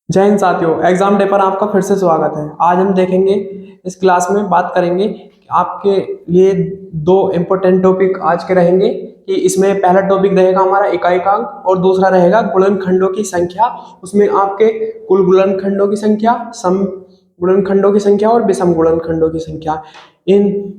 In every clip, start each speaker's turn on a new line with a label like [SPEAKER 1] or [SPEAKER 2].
[SPEAKER 1] जय हिंद साथियों, exam day पर आपका फिर से स्वागत है। आज हम देखेंगे, इस क्लास में बात करेंगे कि आपके लिए दो इम्पोर्टेंट टॉपिक आज के रहेंगे। कि इसमें पहला टॉपिक रहेगा हमारा इकाइकांक और दूसरा रहेगा गुणनखंडों की संख्या। उसमें आपके कुल गुणनखंडों की संख्या, सम गुणनखंडों की संख्या और विषम गुणनखंडों की संख्या, इन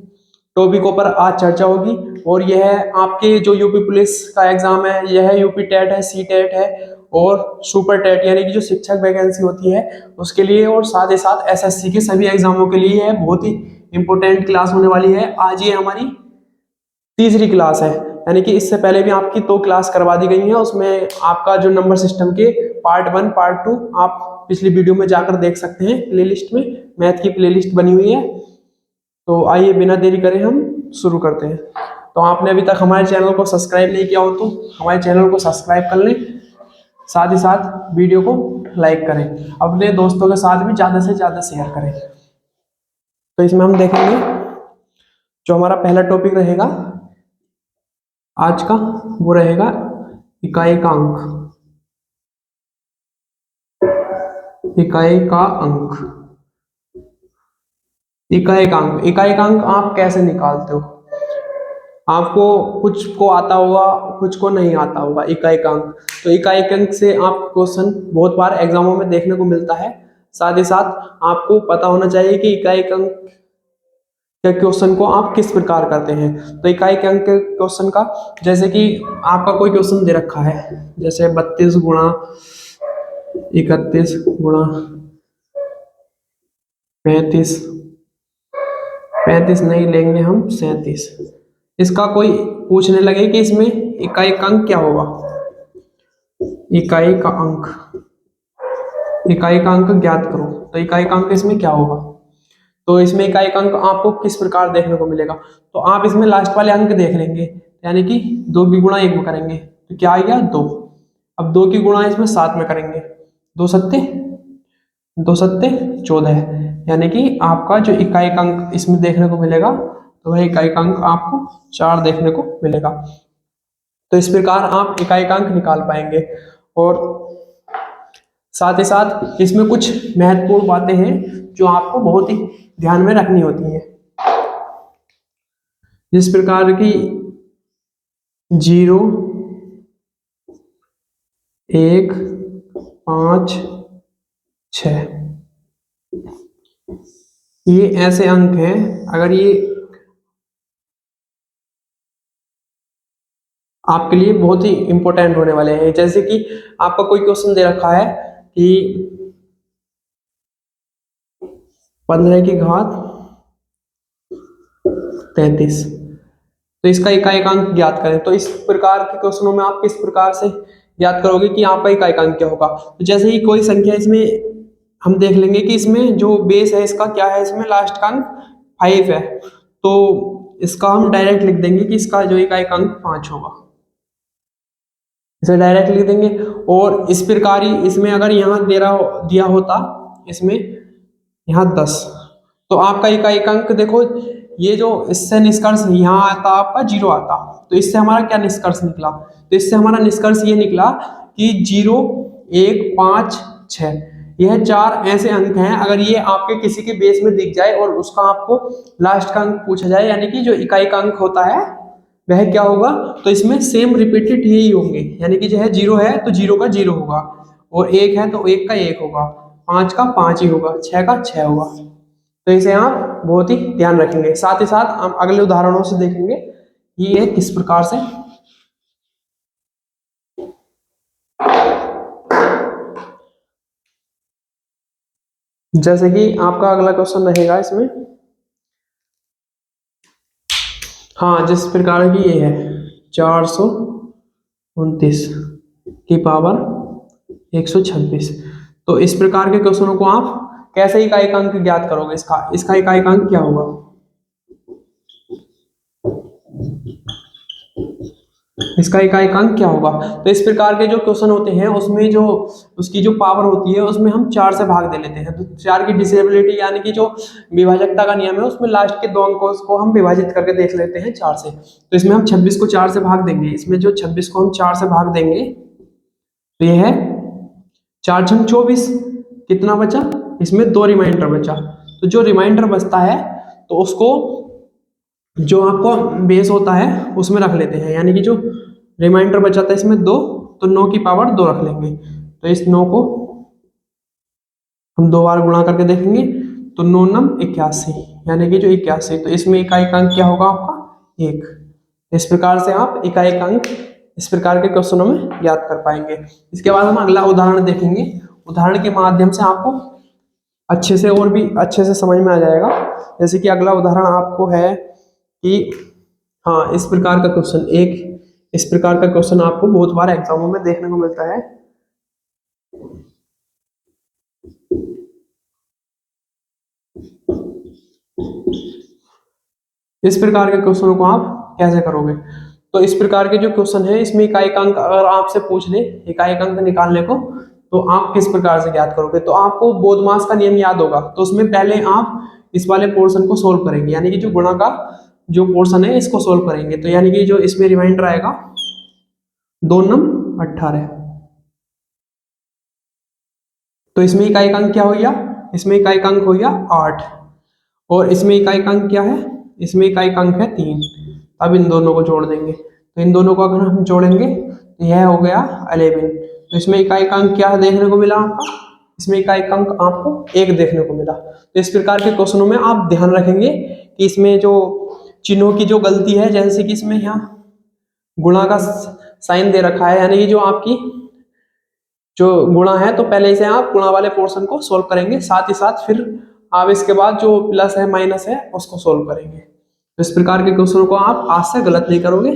[SPEAKER 1] टॉपिकों पर आज चर्चा होगी। और यह आपके जो यूपी पुलिस का एग्जाम है, यह यूपी टेट है, सी टेट है और सुपर टेट यानी कि जो शिक्षक वैकेंसी होती है उसके लिए, और साथ ही साथ एसएससी के सभी एग्जामों के लिए यह बहुत ही इंपॉर्टेंट क्लास होने वाली है। आज ये हमारी तीसरी क्लास है, यानी कि इससे पहले भी आपकी 2 क्लास करवा दी गई हैं। उसमें आपका जो नंबर सिस्टम के पार्ट 1 पार्ट 2 आप पिछली वीडियो में जाकर देख सकते हैं। प्लेलिस्ट में मैथ की प्लेलिस्ट बनी हुई है। तो आइए बिना देरी करे हम शुरू करते हैं। तो आपने अभी तक हमारे चैनल को सब्सक्राइब नहीं किया हो तो हमारे चैनल को सब्सक्राइब कर लें, साथ ही साथ वीडियो को लाइक करें, अपने दोस्तों के साथ भी ज़्यादा से ज़्यादा शेयर करें। तो इसमें हम देखेंगे जो हमारा पहला टॉपिक रहेगा आज का, वो रहेगा इकाइकांक। इकाई का अंक, इकाइकांक। इकाइकांक आप कैसे निकालते हो? आपको कुछ को आता होगा, कुछ को नहीं आता होगा इकाइकांक। तो इकाइकांक से आप क्वेश्चन बहुत बार एग्जामों में देखने को मिलता है। साथ ही साथ आपको पता होना चाहिए कि इकाइकांक के क्वेश्चन को आप किस प्रकार करते हैं। तो इकाइकांक के क्वेश्चन का, जैसे कि आपका कोई क्वेश्चन दे रखा है, जैसे 32 गुणा 31 गुणा 35, 35 नहीं लेंगे हम 37। इसका कोई पूछने लगे कि इसमें इकाई का अंक क्या होगा, इकाई का अंक, इकाई का अंक ज्ञात करो। तो इकाई का अंक इसमें क्या होगा? तो इसमें इकाई का अंक आपको किस प्रकार देखने को मिलेगा? तो आप इसमें लास्ट वाले अंक देख लेंगे, यानी कि 2 की गुणा 1 में करेंगे तो क्या आएगा 2। अब 2 की गुणा इसमें 7 में करेंगे, 2 सत्ते 2 सत्ते 14, यानी कि आपका जो इकाई का अंक इसमें देखने को मिलेगा, तो वह इकाई का अंक आपको 4 देखने को मिलेगा। तो इस प्रकार आप इकाई का अंक निकाल पाएंगे। और साथ ही साथ इसमें कुछ महत्वपूर्ण बातें हैं जो आपको बहुत ही ध्यान में रखनी होती हैं, जिस प्रकार की 0, 1, 5, 6, ये ऐसे अंक हैं। अगर ये आपके लिए बहुत ही इंपॉर्टेंट होने वाले हैं। जैसे कि आपका कोई क्वेश्चन दे रखा है कि 15 की घात 33, तो इसका इकाइकांक ज्ञात करें। तो इस प्रकार के क्वेश्चनों में आप किस प्रकार से ज्ञात करोगे कि आपका इकाइकांक क्या होगा? तो जैसे ही कोई संख्या, इसमें हम देख लेंगे कि इसमें जो बेस है इसका क्या है, इसमें लास्ट का अंक 5 है, तो इसका हम डायरेक्ट लिख देंगे कि इसका जो इकाइकांक 5 होगा, इसे डायरेक्ट लिख देंगे। और इस प्रकार ही इसमें अगर यहाँ दिया होता इसमें यहाँ 10, तो आपका इकाइकांक देखो, ये जो इससे निष्कर्ष यहाँ आता आपका 0 आता, तो इससे हमारा क्या निष्कर्ष निकला? तो इससे हमारा निष्कर्ष ये निकला कि 0, 1, 5, 6, यह 4 ऐसे अंक हैं। अगर ये आपके किसी के बेस में दिख जाए और उसका आपको लास्ट का अंक पूछा जाए, यानी कि जो इकाई का अंक होता है वह क्या होगा, तो इसमें सेम रिपीटेड यही होंगे, यानी कि जो है 0 है तो 0 का 0 होगा, और 1 है तो 1 का 1 होगा, 5 का 5 ही होगा, 6 का 6 होगा। तो इसे आप बहुत ही ध्यान रखेंगे। साथ ही साथ हम अगले उदाहरणों से देखेंगे कि ये किस प्रकार से। जैसे कि आपका अगला क्वेश्चन रहेगा इसमें, हाँ, जिस प्रकार की ये है 429 की पावर 126। तो इस प्रकार के क्वेश्चनों को आप कैसे इकाइकांक ज्ञात करोगे? इसका इकाइकांक क्या होगा? इसका इकाइकांक क्या होगा? तो इस प्रकार के जो क्वेश्चन होते हैं उसमें जो उसकी जो पावर होती है उसमें हम 4 से भाग दे लेते हैं। तो 4 की डिसेबिलिटी यानी कि जो विभाजकता का नियम है, उसमें लास्ट के 2 अंकों को हम विभाजित करके देख लेते हैं 4 से। तो इसमें हम 26 को 4 से भाग देंगे, इसमें जो 26 को हम 4 से भाग देंगे तो यह है 4 छंग 24, कितना बचा, इसमें 2 रिमाइंडर बचा। तो जो रिमाइंडर बचता है तो उसको जो आपको बेस होता है उसमें रख लेते हैं, यानी कि जो रिमाइंडर बचा था इसमें 2, तो 9 की पावर 2 रख लेंगे। तो इस 9 को हम 2 बार गुणा करके देखेंगे तो 9 9 81, यानी कि जो 81, तो इसमें इकाई अंक क्या होगा आपका 1। इस प्रकार से आप इकाई अंक इस प्रकार के क्वेश्चनों में याद कर पाएंगे। इसके बाद हम अगला उदाहरण देखेंगे। उदाहरण के माध्यम से आपको अच्छे से और भी अच्छे से समझ में आ जाएगा। जैसे कि अगला उदाहरण आपको है कि हाँ, इस प्रकार का क्वेश्चन, इस प्रकार का क्वेश्चन आपको बहुत बार एग्जामों में देखने को मिलता है। इस प्रकार के क्वेश्चनों को आप कैसे करोगे? तो इस प्रकार के जो क्वेश्चन है इसमें इकाई अंक अगर आपसे पूछ ले इकाई अंक निकालने को, तो आप किस प्रकार से याद करोगे? तो आपको बोधमास का नियम याद होगा। तो उसमें पहले आप इस वाले पोर्शन को सोल्व करेंगे, यानी कि जो गुणा का जो पोर्शन है इसको सोल्व करेंगे। तो यानी कि जो इसमें रिमाइंडर आएगा 2 9 18, तो इसमें इकाई अंक क्या हो गया? इसमें इकाई अंक हो गया 8, और इसमें इकाई अंक क्या है? इसमें इकाई अंक है 3। अब इन दोनों को जोड़ देंगे, तो इन दोनों को अगर हम जोड़ेंगे तो यह हो गया 11। तो इसमें इकाई अंक क्या देखने को मिला आपका? इसमें इकाई अंक आपको 1 देखने को मिला। तो इस प्रकार के क्वेश्चनों में आप ध्यान रखेंगे कि इसमें जो चिन्हों की जो गलती है, जैसे कि इसमें यहाँ गुणा का साइन दे रखा है, यानी कि जो आपकी जो गुणा है, तो पहले से आप गुणा वाले पोर्शन को सोल्व करेंगे, साथ ही साथ फिर आप इसके बाद जो प्लस है माइनस है उसको सोल्व करेंगे। तो इस प्रकार के क्वेश्चनों को आप आज से गलत नहीं करोगे,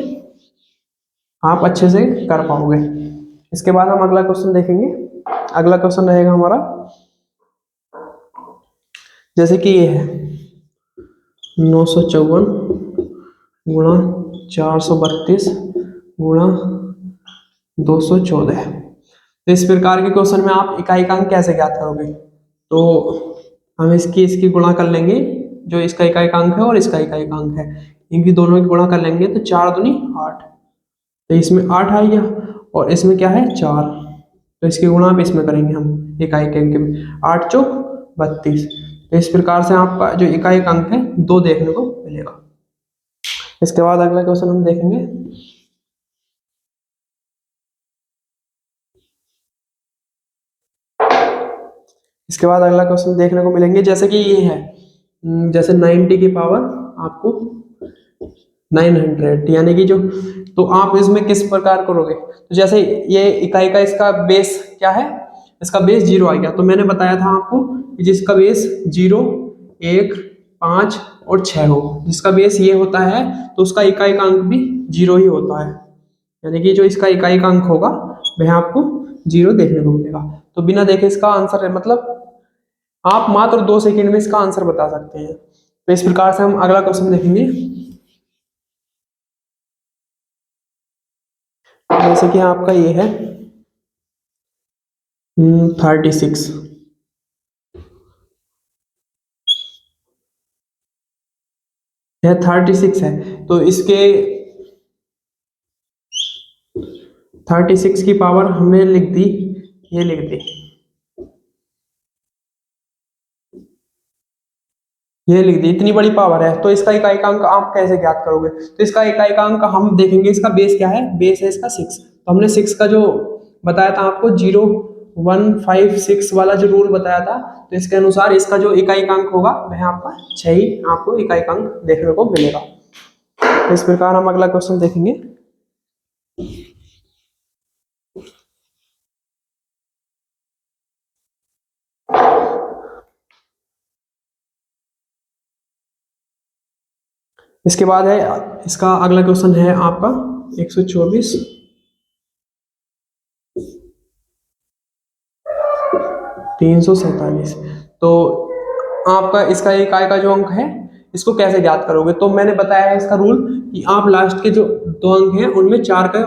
[SPEAKER 1] आप अच्छे से कर पाओगे। इसके बाद हम अगला क्वेश्चन देखेंगे। अगला क्वेश्चन रहेगा हमारा, जैसे कि ये है 954 गुणा 432 गुणा 214। तो इस प्रकार के क्वेश्चन में आप इकाई अंक कैसे ज्ञात करोगे? तो हम इसकी गुणा कर लेंगे, जो इसका इकाई अंक है और इसका इकाई अंक है, इनकी दोनों की गुणा कर लेंगे तो 4 दूनी 8, तो इसमें 8 आ गया, और इसमें क्या है 4, तो इसकी गुणा आप इसमें करेंगे हम इकाई के अंक में, 8 चौक 32। तो इस प्रकार से आपका जो इकाई अंक है 2 देखने को मिलेगा। इसके बाद अगला क्वेश्चन हम देखेंगे। इसके बाद अगला क्वेश्चन देखने को मिलेंगे, जैसे कि ये है, जैसे 90 की पावर आपको 900, यानी कि जो, तो आप इसमें किस प्रकार करोगे? तो जैसे ये इकाई का इसका बेस क्या है? इसका बेस 0 आ गया। तो मैंने बताया था आपको कि जिसका बेस 0 1 5 और 6 हो, जिसका बेस ये होता है तो उसका इकाई अंक भी 0 ही होता है, यानी कि जो इसका इकाई अंक होगा वह आपको 0 देखने को मिलेगा। तो बिना देखे इसका आंसर है, मतलब आप मात्र 2 सेकंड में इसका आंसर बता सकते हैं। तो इस प्रकार से हम अगला क्वेश्चन देखेंगे। जैसे कि आपका ये है 36, यह 36 है, तो इसके 36 की पावर हमने लिख दी, ये लिख दी, ये लिख दी, इतनी बड़ी पावर है। तो इसका इकाई अंक आप कैसे ज्ञात करोगे? तो इसका इकाई अंक हम देखेंगे, इसका बेस क्या है? बेस है इसका 6। तो हमने 6 का जो बताया था आपको 0 1 5 6 वाला जो रूल बताया था, तो इसके अनुसार इसका जो इकाई अंक होगा वह आपका 6 ही आपको इकाई अंक देखने को मिलेगा। तो इस प्रकार हम अगला क्वेश्चन देखेंगे। इसके बाद है इसका अगला क्वेश्चन है आपका 124 347। तो आपका इसका इकाई का जो अंक है इसको कैसे ज्ञात करोगे? तो मैंने बताया है इसका रूल कि आप लास्ट के जो 2 अंक हैं उनमें 4 का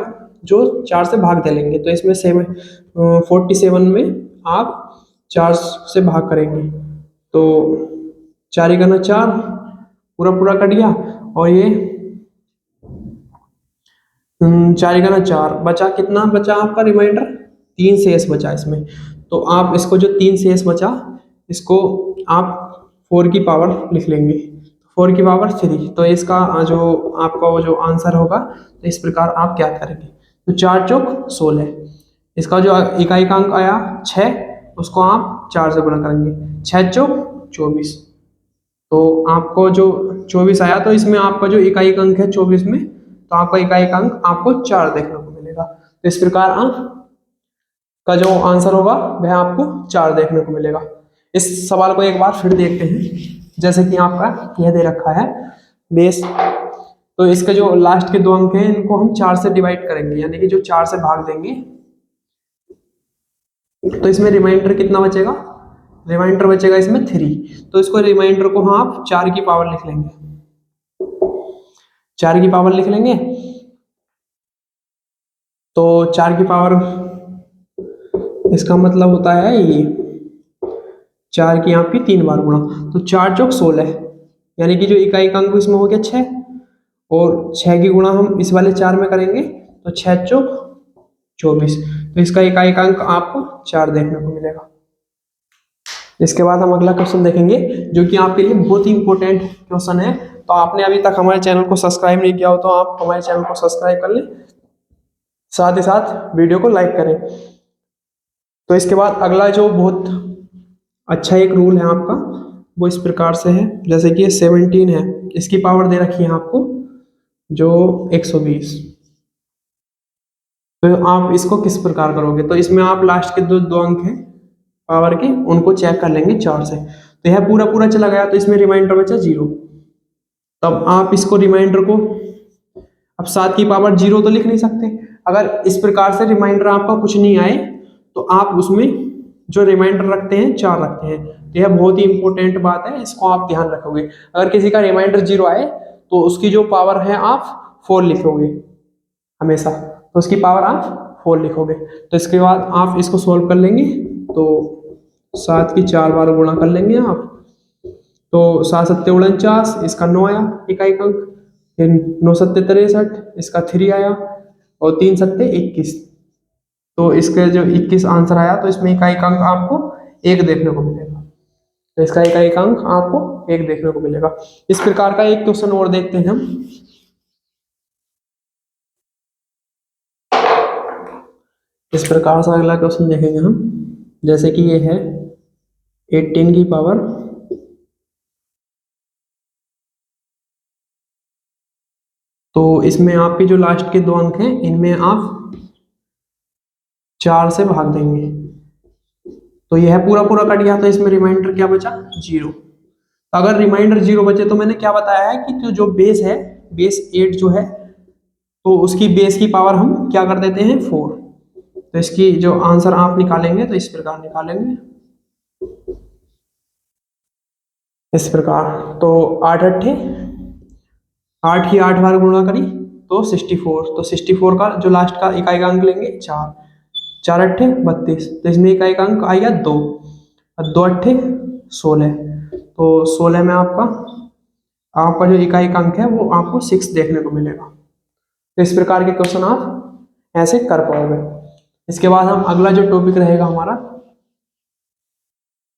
[SPEAKER 1] जो 4 से भाग दे लेंगे। तो इसमें 47 में आप 4 से भाग करेंगे, तो 4 ही करना 4, पूरा पूरा कट गया, और ये 4 ही करना 4 बचा, कितना बचा आपका रिमाइंडर? 3 शेष बचा इसमें। तो आप इसको जो 3 शेष बचा इसको आप 4 की पावर लिख लेंगे, 4 की पावर 3। तो इसका जो आपका वो जो आंसर होगा तो इस प्रकार आप क्या करेंगे। तो 4 चौक 16, इसका जो इकाई का अंक आया 6, उसको आप 4 से गुणा करेंगे, 6 चौक 24। तो आपको जो 24 आया, तो इसमें आपका जो इकाई का अंक है 24 में, तो आपका इकाई का अंक आपको 4 देखने को मिलेगा। तो इस प्रकार आप का जो आंसर होगा वह आपको 4 देखने को मिलेगा। इस सवाल को एक बार फिर देखते हैं। जैसे कि आपका यह दे रखा है बेस, तो इसके जो लास्ट के 2 अंक हैं इनको हम 4 से डिवाइड करेंगे, यानी कि जो 4 से भाग देंगे, तो इसमें रिमाइंडर कितना बचेगा, रिमाइंडर बचेगा इसमें 3। तो इसको रिमाइंडर को आप 4 की पावर लिख लेंगे, 4 की पावर लिख लेंगे। तो 4 की पावर इसका मतलब होता है ये 4 की आपकी 3 बार गुणा, तो 4 चौक 16, यानी कि जो इकाई का अंक इसमें हो गया 6, और 6 की गुणा हम इस वाले 4 में करेंगे, तो 6 चौक 24। तो इसका इकाई का अंक आपको 4 देखने को मिलेगा। इसके बाद हम अगला क्वेश्चन देखेंगे जो कि आपके लिए बहुत ही इंपॉर्टेंट क्वेश्चन है। तो आपने अभी तक हमारे चैनल को सब्सक्राइब नहीं किया हो तो आप हमारे चैनल को सब्सक्राइब कर लें, साथ ही साथ वीडियो को लाइक करें। तो इसके बाद अगला जो बहुत अच्छा एक रूल है आपका वो इस प्रकार से है, जैसे कि 17 है, इसकी पावर दे रखी है आपको जो 120। तो आप इसको किस प्रकार करोगे, तो इसमें आप लास्ट के दो अंक हैं पावर के उनको चेक कर लेंगे 4 से। तो यह पूरा पूरा चला गया, तो इसमें रिमाइंडर बचा 0। तब आप इसको रिमाइंडर को अब 7 की पावर 0 तो लिख नहीं सकते। अगर इस प्रकार से रिमाइंडर आपका कुछ नहीं आए तो आप उसमें जो रिमाइंडर रखते हैं 4 रखते हैं। तो यह बहुत ही इंपॉर्टेंट बात है, इसको आप ध्यान रखोगे। अगर किसी का रिमाइंडर 0 आए तो उसकी जो पावर है आप 4 लिखोगे हमेशा, तो उसकी पावर आप 4 लिखोगे। तो इसके बाद आप इसको सोल्व कर लेंगे, तो 7 की 4 बार गुणा कर लेंगे आप, तो 7 सत्ते 49, इसका 9 आया इकाई का अंक, फिर 9 सत्ते 63, इसका 3 आया, और 3 सत्ते 21। तो इसके जो 21 आंसर आया, तो इसमें इकाई का अंक आपको 1 देखने को मिलेगा। तो इसका इकाई का अंक आपको 1 देखने को मिलेगा। इस प्रकार का एक क्वेश्चन और देखते हैं हम। इस प्रकार से अगला क्वेश्चन देखेंगे हम, जैसे कि ये है 18 की पावर तो इसमें आपके जो लास्ट के 2 अंक हैं इनमें आप 4 से भाग देंगे, तो यह पूरा पूरा कट गया, तो इसमें रिमाइंडर क्या बचा 0। अगर रिमाइंडर 0 बचे तो मैंने क्या बताया है कि जो बेस है, बेस 8 जो है, तो उसकी बेस की पावर हम क्या कर देते हैं 4। तो इसकी जो आंसर आप निकालेंगे तो इस प्रकार निकालेंगे, इस प्रकार। तो 8 अट्ठे 8 की 8 बार गुणा करी तो 64, तो 64 का जो लास्ट का इकाई का अंक लेंगे 4, 4 अट्ठे 32, तो इसमें इकाई का अंक आएगा 2, और 2 अट्ठे 16, तो 16 में आपका जो इकाई का अंक है वो आपको 6 देखने को मिलेगा। तो इस प्रकार के क्वेश्चन आप ऐसे कर पाओगे। इसके बाद हम अगला जो टॉपिक रहेगा हमारा,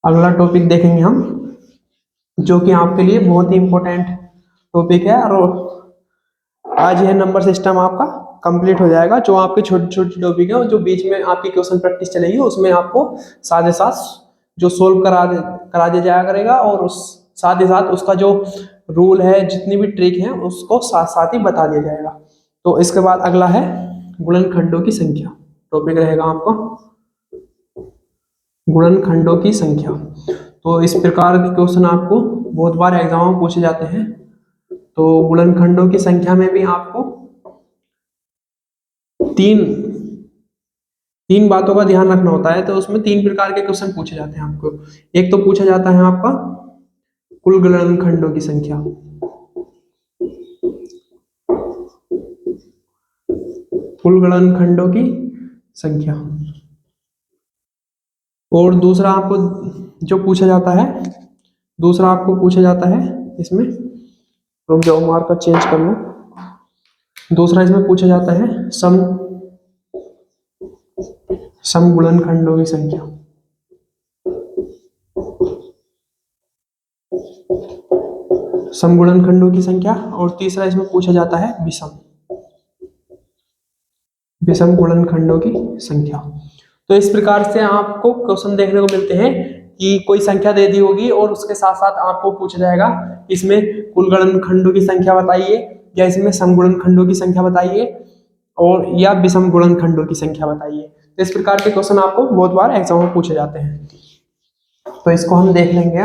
[SPEAKER 1] अगला टॉपिक देखेंगे हम जो कि आपके लिए बहुत ही इंपॉर्टेंट टॉपिक है, और आज यह नंबर सिस्टम आपका कंप्लीट हो जाएगा। जो आपके छोटे छोटे टॉपिक है जो बीच में आपकी क्वेश्चन प्रैक्टिस चलेगी उसमें आपको साथ ही साथ जो सोल्व करा दिया जाया करेगा, और उस साथ ही साथ उसका जो रूल है जितनी भी ट्रिक है उसको साथ साथ ही बता दिया जाएगा। तो इसके बाद अगला है गुणनखंडों की संख्या टॉपिक रहेगा आपका, गुणनखंडों की संख्या। तो इस प्रकार के क्वेश्चन आपको बहुत बार एग्जाम में पूछे जाते हैं। तो गुणनखंडों की संख्या में भी आपको तीन बातों का ध्यान रखना होता है। तो उसमें 3 प्रकार के क्वेश्चन पूछे जाते हैं आपको। एक तो पूछा जाता है आपका कुल गुणनखंडों की संख्या, कुल गुणनखंडों की संख्या, और दूसरा आपको जो पूछा जाता है, दूसरा आपको पूछा जाता है इसमें, रुक जाओ मार्कर चेंज कर लो। दूसरा इसमें पूछा जाता है सम गुणनखंडों की संख्या। समगुणनखंडों की संख्या, और तीसरा इसमें पूछा जाता है विषम गुणनखंडों की संख्या। तो इस प्रकार से आपको क्वेश्चन देखने को मिलते हैं कि कोई संख्या दे दी होगी और उसके साथ साथ आपको पूछा जाएगा इसमें कुल गुणनखंडों की संख्या बताइए, या इसमें समगुणनखंडों की संख्या बताइए, और या विषम गुणनखंडों की संख्या बताइए। तो इस प्रकार के क्वेश्चन आपको बहुत बार एग्जाम में पूछे जाते हैं। तो इसको हम देख लेंगे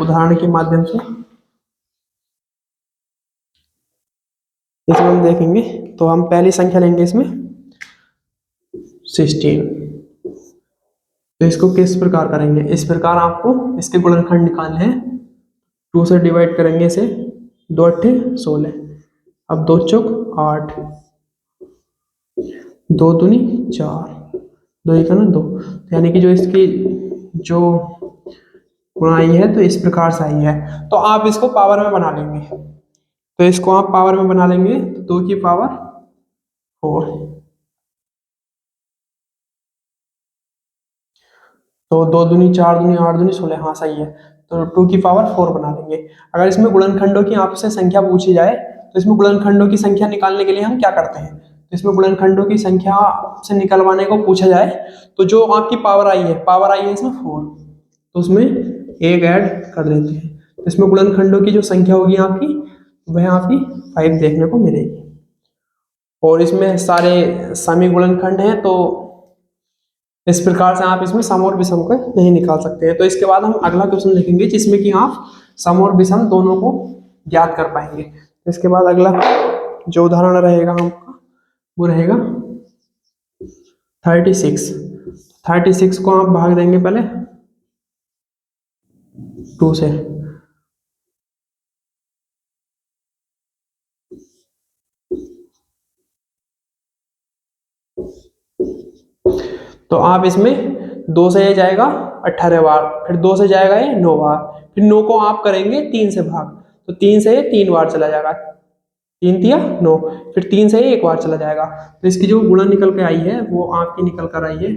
[SPEAKER 1] उदाहरण के माध्यम से। इसमें हम देखेंगे, तो हम पहली संख्या लेंगे इसमें 16। तो इसको किस प्रकार करेंगे, इस प्रकार आपको इसके गुणनखंड निकालने हैं। 2 से डिवाइड करेंगे इसे, 2 अट्ठे 16, अब 2 चौक 8, 2 दूनी 4, 2 एक 2, यानी कि जो इसकी जो गुणा आई है तो इस प्रकार से आई है। तो आप इसको पावर में बना लेंगे, तो इसको आप पावर में बना लेंगे, 2 की पावर 4, तो 2 दूनी 4 दूनी 8 दूनी 16, हाँ सही है। तो 2 की पावर 4 बना लेंगे। अगर इसमें गुणनखंडों की आपसे संख्या पूछी जाए तो इसमें गुणनखंडों की संख्या निकालने के लिए हम क्या करते हैं, तो इसमें गुणनखंडों की संख्या से निकलवाने को पूछा जाए तो जो आपकी पावर आई है इसमें 4, तो उसमें एक ऐड कर देते हैं। तो इसमें गुणनखंडों की जो संख्या होगी आपकी, वह आपकी 5 देखने को मिलेगी। और इसमें सारे समी गुणनखंड हैं, तो इस प्रकार से आप इसमें सम और विषम को नहीं निकाल सकते हैं। तो इसके बाद हम अगला क्वेश्चन लिखेंगे जिसमें कि आप सम और विषम दोनों को ज्ञात कर पाएंगे। इसके बाद अगला जो उदाहरण रहेगा आपका वो रहेगा 36। 36 को आप भाग देंगे पहले 2 से, तो आप इसमें 2 से ये जाएगा 18 बार, फिर 2 से जाएगा ये 9 बार, फिर 9 को आप करेंगे 3 से भाग, तो 3 से ये 3 बार चला जाएगा, 3 तिया 9, फिर 3 से ये 1 बार चला जाएगा। तो इसकी जो गुणा निकल के आई है वो आपकी निकल कर आई है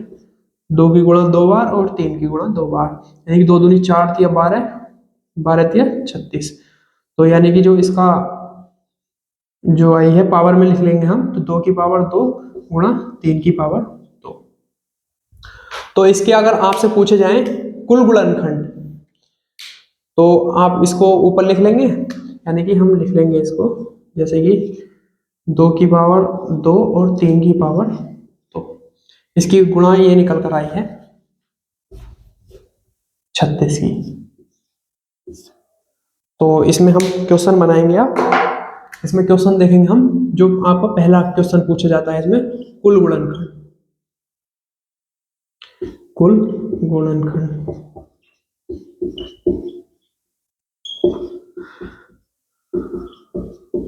[SPEAKER 1] 2 की गुणा 2 बार और 3 की गुणा 2 बार, यानी कि 2 दूनी 4 तिया 12, 12 तिया 36। तो यानी कि जो इसका जो आई है पावर में लिख लेंगे हम, तो 2 की पावर 2 गुणा 3 की पावर 2। तो इसके अगर आपसे पूछे जाएं कुल गुणनखंड, तो आप इसको ऊपर लिख लेंगे, यानी कि हम लिख लेंगे इसको जैसे कि 2 की पावर 2 और 3 की पावर 2, इसकी गुणा ये निकल कर आई है 36 की। तो इसमें हम क्वेश्चन बनाएंगे, आप इसमें क्वेश्चन देखेंगे हम, जो आपको पहला क्वेश्चन पूछा जाता है इसमें कुल गुणनखंड, कुल गुणनखंड।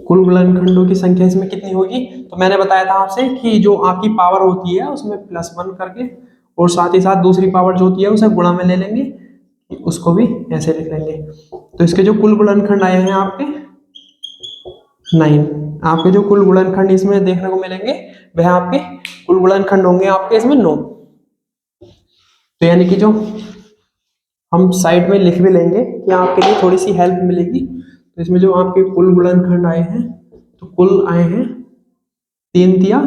[SPEAKER 1] कुल गुणनखंडों की संख्या इसमें कितनी होगी, तो मैंने बताया था आपसे कि जो आपकी पावर होती है उसमें +1 करके, और साथ ही साथ दूसरी पावर जो होती है उसे गुणा में ले लेंगे, उसको भी ऐसे लिख लेंगे। तो इसके जो कुल गुणनखंड आए हैं आपके 9, आपके जो कुल गुणनखंड इसमें देखने को मिलेंगे वह आपके कुल गुणनखंड होंगे आपके इसमें 9। तो यानी कि जो हम साइड में लिख भी लेंगे कि आपके लिए थोड़ी सी हेल्प मिलेगी। तो इसमें जो आपके कुल गुणनखंड आए हैं, तो कुल आए हैं 3 तिया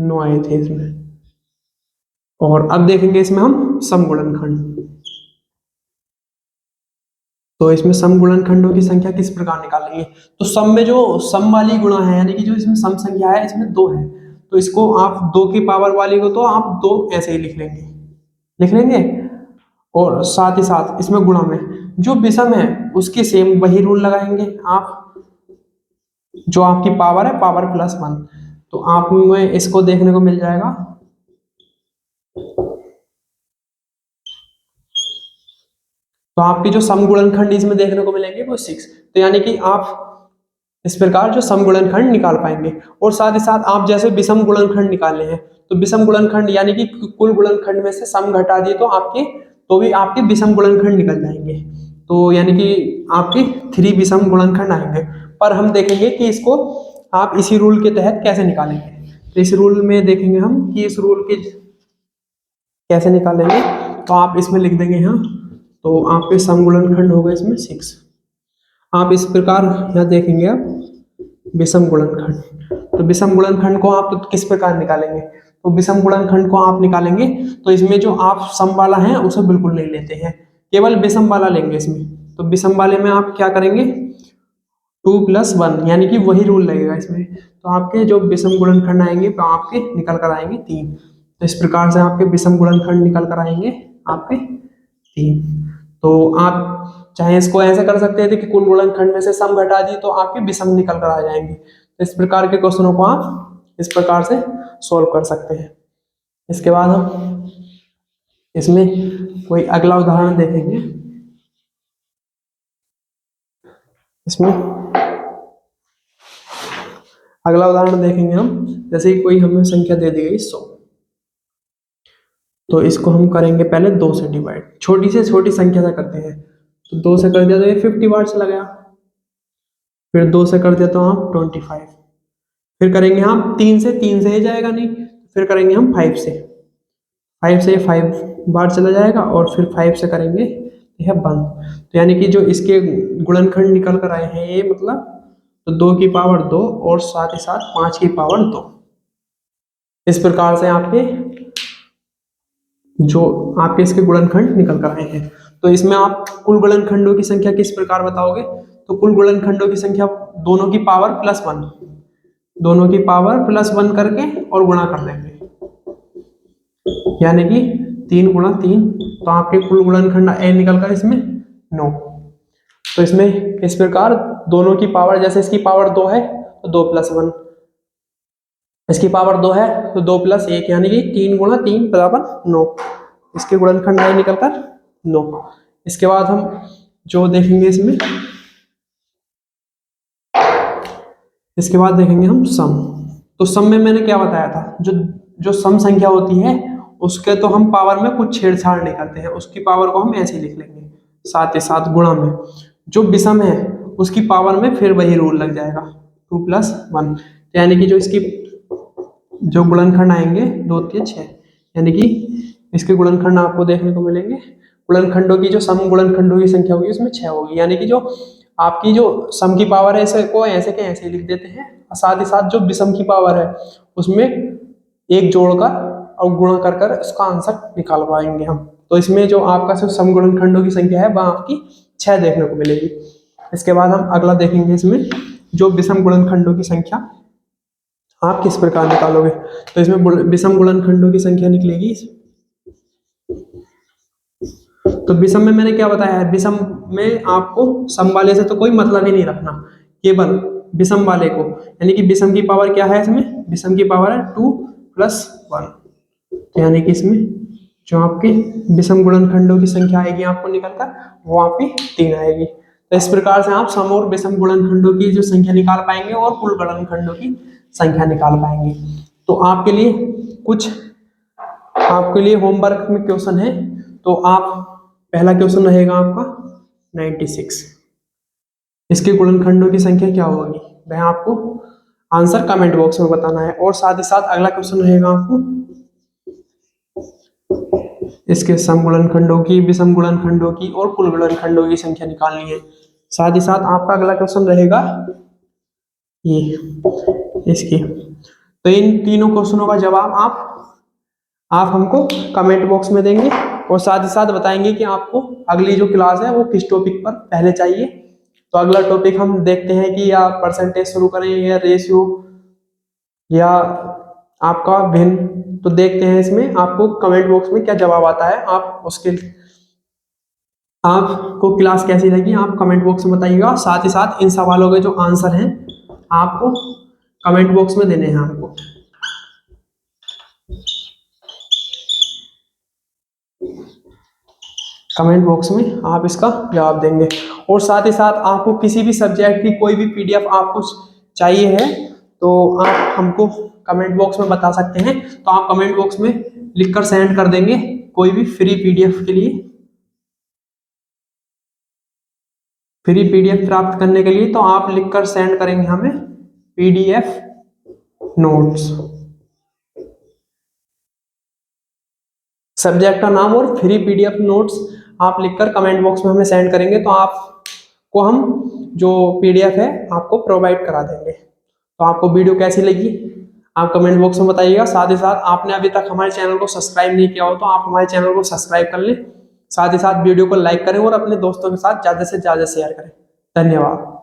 [SPEAKER 1] 9 आए थे इसमें। और अब देखेंगे इसमें हम सम गुणनखंड, तो इसमें सम गुणनखंडों की संख्या किस प्रकार निकालेंगे। तो सम में जो सम वाली गुणा है, यानी कि जो इसमें सम संख्या है इसमें 2 है, तो इसको आप 2 की पावर वाली को तो आप 2 ऐसे ही लिख लेंगे, और साथ ही साथ इसमें गुणा में जो विषम है उसकी सेम वही रूल लगाएंगे आप, जो आपकी पावर है पावर +1, तो आप में इसको देखने को मिल जाएगा तो आपकी जो सम गुणनखंड इसमें देखने को मिलेंगे वो 6। तो यानी कि आप इस प्रकार जो सम गुणनखंड निकाल पाएंगे। और साथ ही साथ आप जैसे विषम गुणनखंड निकालने हैं, तो विषम गुणनखंड यानी कि कुल गुणनखंड में से सम घटा दिए तो भी आपके विषम गुणनखंड निकल जाएंगे, तो यानी कि आपके 3 विषम गुणनखंड आएंगे। पर हम देखेंगे कि इसको आप इसी रूल के तहत कैसे निकालेंगे। तो इस रूल में देखेंगे हम कि इस रूल के कैसे निकालेंगे। तो आप इसमें लिख देंगे, हाँ, तो आपके सम गुणनखंड होगा इसमें 6। आप इस प्रकार यहाँ देखेंगे आप विषम गुणनखंड। तो विषम गुणनखंड को आप किस प्रकार निकालेंगे? तो विषम गुणनखंड को आप निकालेंगे तो इसमें जो आप सम वाला है उसे बिल्कुल नहीं लेते हैं, केवल विषम वाला लेंगे इसमें। तो विषम वाले में आप क्या करेंगे? 2+1 यानी कि वही रूल लगेगा इसमें। तो आपके जो विषम गुणनखंड आएंगे तो आपके निकल कर आएंगे 3। तो इस प्रकार से आपके विषम गुणनखंड निकल कर आएंगे आपके 3। तो आप चाहे इसको ऐसे कर सकते थे कि कुल गुणनखंड में से सम घटा दी तो आपके विषम निकल कर आ जाएंगे। तो इस प्रकार के क्वेश्चनों को आप इस प्रकार से सॉल्व कर सकते हैं। इसके बाद हम इसमें कोई अगला उदाहरण देखेंगे। इसमें अगला उदाहरण देखेंगे हम, जैसे कि कोई हमें संख्या दे दी गई 100, तो इसको हम करेंगे पहले 2 से डिवाइड, छोटी से छोटी संख्या से करते हैं। तो 2 से कर दिया तो ये 50 बार चला गया, फिर 2 से कर दिया तो हम 25, फिर करेंगे हम 3 से ही जाएगा नहीं, फिर करेंगे हम 5 से, 5 से 5 बार चला जाएगा, और फिर 5 से करेंगे यह 1। तो यानी कि जो इसके गुणनखंड निकल कर आए हैं ये मतलब, तो 2 की पावर 2 और साथ ही साथ 5 की पावर 2। इस प्रकार से आपके जो आपके इसके गुणनखंड निकल कर आए हैं। तो इसमें आप कुल गुणनखंडों की संख्या किस प्रकार बताओगे? तो कुल गुणनखंडों की संख्या दोनों की पावर +1, दोनों की पावर +1 करके और गुणा कर देंगे, यानी कि 3 × 3। तो आपके कुल गुणनखंड ए निकल कर इसमें 9। तो इसमें इस प्रकार दोनों की पावर, जैसे इसकी पावर 2 है तो 2 + 1, इसकी पावर 2 है तो 2 + 1, यानी कि 3 × 3 = 9। इसके गुणनखंड आए निकल कर 9। इसके बाद हम जो देखेंगे इसमें, इसके बाद देखेंगे हम सम। तो सम में मैंने क्या बताया था, जो सम संख्या होती है उसके तो हम पावर में कुछ छेड़छाड़ नहीं करते हैं, उसकी पावर को हम ऐसे ही लिख लेंगे, साथ ही साथ गुणा में। जो विषम है उसकी पावर में फिर वही रूल लग जाएगा, 2 + 1, यानी कि जो इसकी जो गुणनखंड आएंगे 2 3 6, यानी कि इसके गुणनखंड आपको देखने को मिलेंगे। गुणनखंडों की जो सम गुणनखंडों की संख्या होगी उसमें 6 होगी, यानी कि जो आपकी जो सम की पावर है इसे को ऐसे के ऐसे लिख देते हैं, और साथ ही साथ जो विषम की पावर है उसमें एक जोड़कर और गुणा कर कर इसका आंसर निकाल पाएंगे हम। तो इसमें जो आपका सम गुणनखंडों की संख्या है वह आपकी 6 देखने को मिलेगी। इसके बाद हम अगला देखेंगे, इसमें जो विषम गुणनखंडों की संख्या आप किस प्रकार निकालोगे। तो इसमें विषम गुणनखंडों की संख्या निकलेगी। तो विषम में मैंने क्या बताया है, विषम में आपको सम वाले से तो कोई मतलब ही नहीं रखना, केवल विषम वाले को, यानी कि विषम की पावर क्या है, इसमें विषम की पावर है 2 + 1। तो यानी कि इसमें जो आपके विषम गुणनखंडों की संख्या आएगी आपको निकलकर वो आपकी 3 आएगी। तो इस प्रकार से आप सम और विषम गुणनखंडों की जो संख्या निकाल पाएंगे और कुल गुणनखंडों की संख्या निकाल पाएंगे। तो आपके लिए होमवर्क में क्वेश्चन है। तो आप पहला क्वेश्चन रहेगा आपका 96, इसके गुणनखंडों की संख्या क्या होगी वह आपको आंसर कमेंट बॉक्स में बताना है। और साथ ही साथ अगला क्वेश्चन रहेगा आपको इसके सम गुणनखंडों की, विषम गुणनखंडों की और कुल गुणनखंडों की संख्या निकालनी है। साथ ही साथ आपका अगला क्वेश्चन रहेगा ये इसकी। तो इन तीनों क्वेश्चनों का जवाब आप हमको कमेंट बॉक्स में देंगे, और साथ ही साथ बताएंगे कि आपको अगली जो क्लास है वो किस टॉपिक पर पहले चाहिए। तो अगला टॉपिक हम देखते हैं कि या परसेंटेज शुरू करें, या रेशियो, या आपका भिन्न। तो देखते हैं इसमें आपको कमेंट बॉक्स में क्या जवाब आता है। आपको क्लास कैसी लगी आप कमेंट बॉक्स में बताइएगा। साथ ही साथ इन सवालों के जो आंसर हैं आपको कमेंट बॉक्स में देने हैं हमको। कमेंट बॉक्स में आप इसका जवाब देंगे। और साथ ही साथ आपको किसी भी सब्जेक्ट की कोई भी पीडीएफ आपको चाहिए है तो आप हमको कमेंट बॉक्स में बता सकते हैं। तो आप कमेंट बॉक्स में लिखकर सेंड कर देंगे कोई भी फ्री पीडीएफ के लिए, फ्री पीडीएफ प्राप्त करने के लिए। तो आप लिखकर सेंड करेंगे हमें पीडीएफ नोट्स, सब्जेक्ट का नाम और फ्री पीडीएफ नोट्स आप लिखकर कमेंट बॉक्स में हमें सेंड करेंगे। तो आप को हम जो PDF है आपको प्रोवाइड करा देंगे। तो आपको वीडियो कैसी लगी आप कमेंट बॉक्स में बताइएगा। साथ ही साथ आपने अभी तक हमारे चैनल को सब्सक्राइब नहीं किया हो तो आप हमारे चैनल को सब्सक्राइब कर लें। साथ ही साथ वीडियो को लाइक करें और अपने दोस्तों के साथ ज़्यादा से ज़्यादा शेयर करें। धन्यवाद।